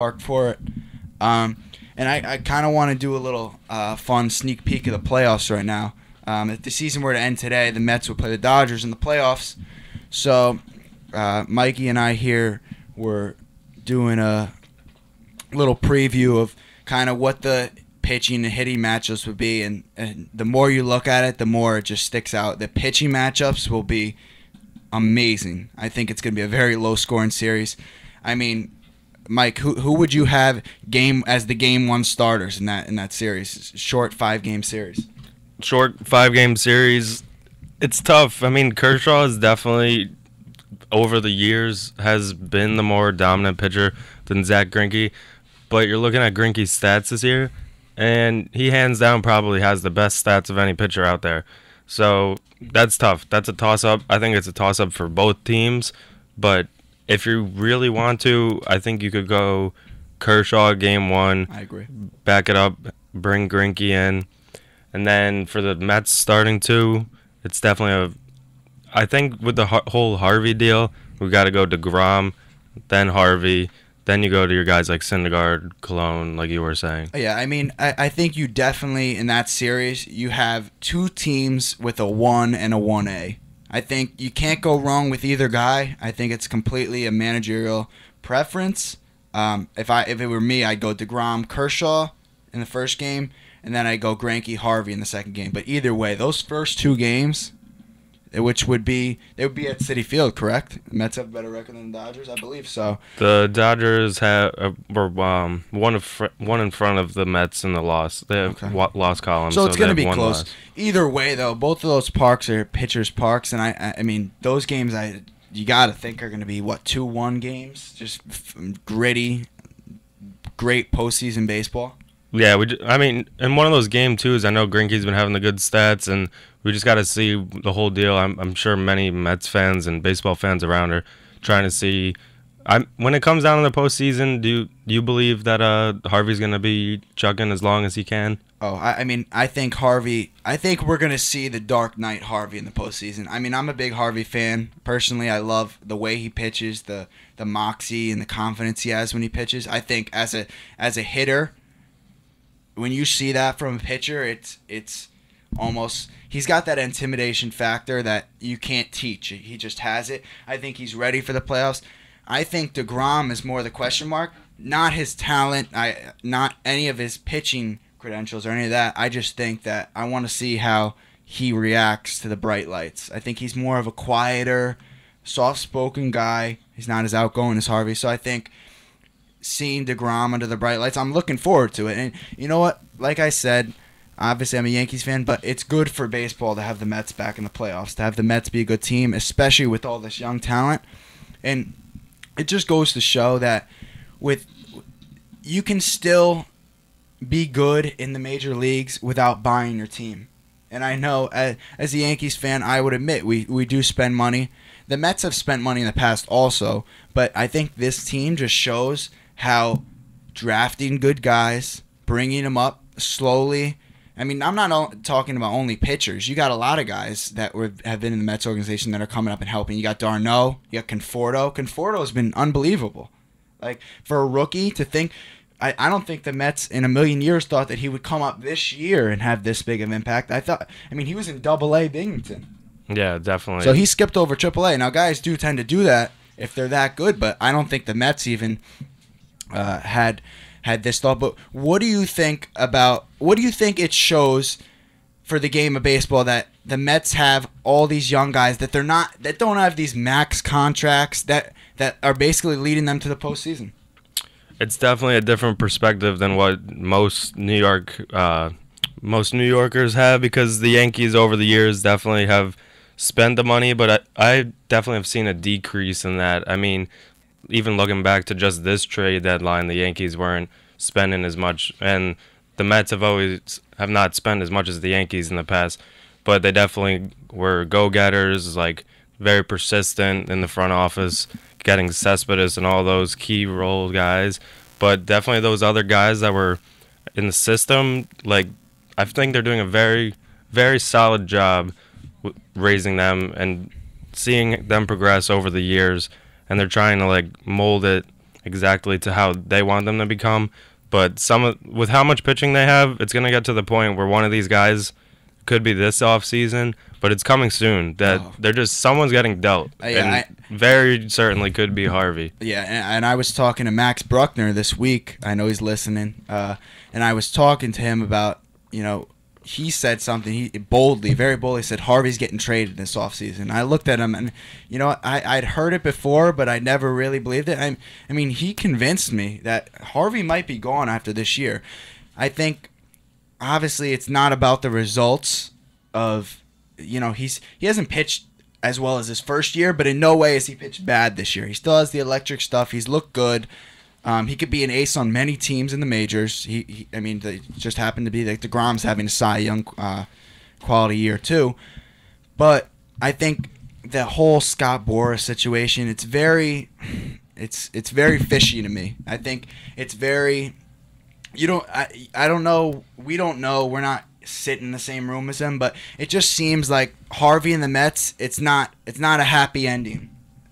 Park for it. And I kind of want to do a little fun sneak peek of the playoffs right now. If the season were to end today, the Mets would play the Dodgers in the playoffs. So Mikey and I here were doing a little preview of kind of what the pitching and hitting matchups would be. And the more you look at it, the more it just sticks out. The pitching matchups will be amazing. I think it's going to be a very low-scoring series. I mean, Mike, who would you have as the game one starters in that series? Short 5-game series. Short 5-game series. It's tough. I mean, Kershaw is definitely over the years has been the more dominant pitcher than Zach Greinke, but you're looking at Greinke's stats this year, and he hands down probably has the best stats of any pitcher out there. So that's tough. That's a toss-up. I think it's a toss-up for both teams, but if you really want to, I think you could go Kershaw game one. I agree. Back it up, bring Greinke in. And then for the Mets starting two, it's definitely I think with the whole Harvey deal, we got to go DeGrom, then Harvey, then you go to your guys like Syndergaard, Cologne, like you were saying. Yeah, I mean, I think you definitely, in that series, you have two teams with a 1 and a 1A. I think you can't go wrong with either guy. I think it's completely a managerial preference. If it were me, I'd go DeGrom, Kershaw in the first game, and then I'd go Greinke, Harvey in the second game. But either way, those first two games, they would be at Citi Field, correct? The Mets have a better record than the Dodgers, I believe so. The Dodgers were one in front of the Mets in the loss. They have loss column, so it's going to be close. Loss. Either way, though, both of those parks are pitchers' parks, and I mean those games you got to think are going to be 2-1 games, just gritty, great postseason baseball. Yeah, I mean, in one of those game twos, I know Greinke's been having the good stats, and we just got to see the whole deal. I'm sure many Mets fans and baseball fans around are trying to see. When it comes down to the postseason, do you believe that Harvey's going to be chugging as long as he can? Oh, I mean, I think Harvey. I think we're going to see the Dark Knight Harvey in the postseason. I mean, I'm a big Harvey fan. Personally, I love the way he pitches, the moxie and the confidence he has when he pitches. I think as a hitter, when you see that from a pitcher, it's almost, he's got that intimidation factor that you can't teach. He just has it. I think he's ready for the playoffs. I think DeGrom is more the question mark, not his talent, not any of his pitching credentials or any of that. I just think that I want to see how he reacts to the bright lights. I think he's more of a quieter, soft-spoken guy. He's not as outgoing as Harvey. So I think seeing DeGrom under the bright lights, I'm looking forward to it. And you know what? Like I said, obviously I'm a Yankees fan, but it's good for baseball to have the Mets back in the playoffs, to have the Mets be a good team, especially with all this young talent. And it just goes to show that you can still be good in the major leagues without buying your team. And I know, as a Yankees fan, I would admit we do spend money. The Mets have spent money in the past also, but I think this team just shows how drafting good guys, bringing them up slowly. I mean, I'm not talking about only pitchers. You got a lot of guys that have been in the Mets organization that are coming up and helping. You got d'Arnaud, you got Conforto. Conforto has been unbelievable. Like, for a rookie to think, I don't think the Mets in a million years thought that he would come up this year and have this big of impact. He was in Double-A Binghamton. Yeah, definitely. So he skipped over Triple-A. Now, guys do tend to do that if they're that good, but I don't think the Mets even had this thought. But what do you think it shows for the game of baseball that the Mets have all these young guys that don't have these max contracts that are basically leading them to the postseason? It's definitely a different perspective than what most New Yorkers have, because the Yankees over the years definitely have spent the money, but I definitely have seen a decrease in that. I mean, even looking back to just this trade deadline, the Yankees weren't spending as much, and the Mets have not spent as much as the Yankees in the past, but they definitely were go-getters, like very persistent in the front office, getting Cespedes and all those key role guys. But definitely those other guys that were in the system, like, I think they're doing a very, very solid job raising them and seeing them progress over the years, and they're trying to like mold it exactly to how they want them to become. But with how much pitching they have, it's gonna get to the point where one of these guys could be this off season, but it's coming soon. That someone's getting dealt, and very certainly could be Harvey. Yeah, and I was talking to Max Bruckner this week. I know he's listening, and I was talking to him about, he said something. He very boldly said Harvey's getting traded this offseason. I looked at him, and I'd heard it before, but I never really believed it. I mean, he convinced me that Harvey might be gone after this year. I think obviously it's not about the results of, he hasn't pitched as well as his first year, but in no way has he pitched bad this year. He still has the electric stuff. He's looked good. He could be an ace on many teams in the majors. They just happened to be like DeGrom's having a Cy Young quality year too. But I think the whole Scott Boras situation, it's very fishy to me. I think it's very, I don't know. We don't know. We're not sitting in the same room as them, but it just seems like Harvey and the Mets, it's not a happy ending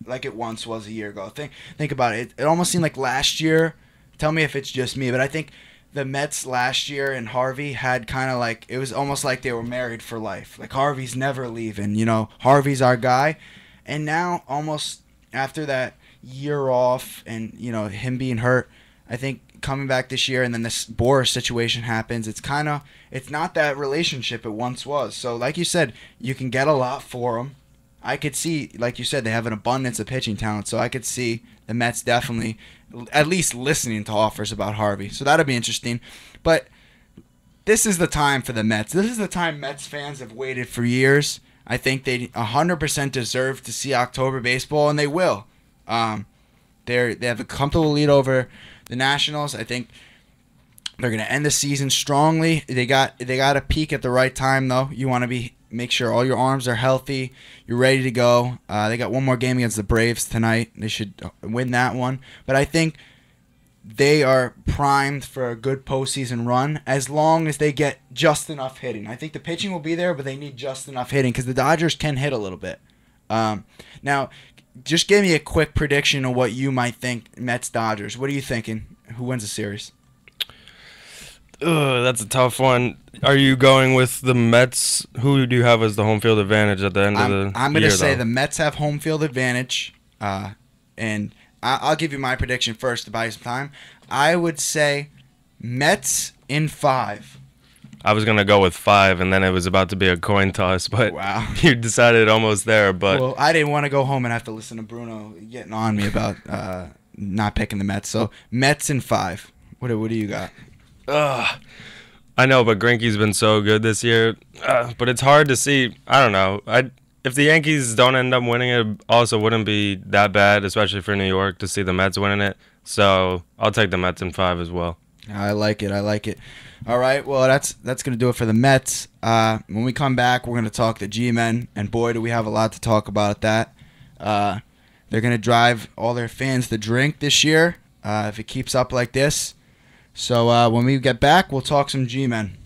like it once was a year ago. Think about it. It almost seemed like last year, tell me if it's just me, but I think the Mets last year and Harvey had kind of like, it was almost like they were married for life. Like Harvey's never leaving, Harvey's our guy. And now almost after that year off and, him being hurt, I think coming back this year and then this Boras situation happens, it's not that relationship it once was. So like you said, you can get a lot for him. I could see, like you said, they have an abundance of pitching talent, so I could see the Mets definitely at least listening to offers about Harvey. So that'll be interesting. But this is the time for the Mets. This is the time Mets fans have waited for years. I think they 100% deserve to see October baseball, and they will. They have a comfortable lead over the Nationals. I think they're going to end the season strongly. They got a peak at the right time, though. You want to make sure all your arms are healthy. You're ready to go. They got one more game against the Braves tonight. They should win that one. But I think they are primed for a good postseason run as long as they get just enough hitting. I think the pitching will be there, but they need just enough hitting because the Dodgers can hit a little bit. Now, just give me a quick prediction of what you might think Mets-Dodgers. What are you thinking? Who wins the series? That's a tough one. Are you going with the Mets? Who do you have as the home field advantage at the end of the year? I'm going to say the Mets have home field advantage, and I'll give you my prediction first to buy you some time. I would say Mets in 5. I was going to go with 5, and then it was about to be a coin toss, but wow. You decided almost there. But well, I didn't want to go home and have to listen to Bruno getting on me about not picking the Mets. So Mets in 5. What do you got? I know, but Greinke's been so good this year. But it's hard to see. I don't know. If the Yankees don't end up winning it, also wouldn't be that bad, especially for New York, to see the Mets winning it. So I'll take the Mets in 5 as well. I like it. All right, well, that's going to do it for the Mets. When we come back, we're going to talk the G-Men, and boy, do we have a lot to talk about at that. They're going to drive all their fans to drink this year if it keeps up like this. So when we get back, we'll talk some G-Men.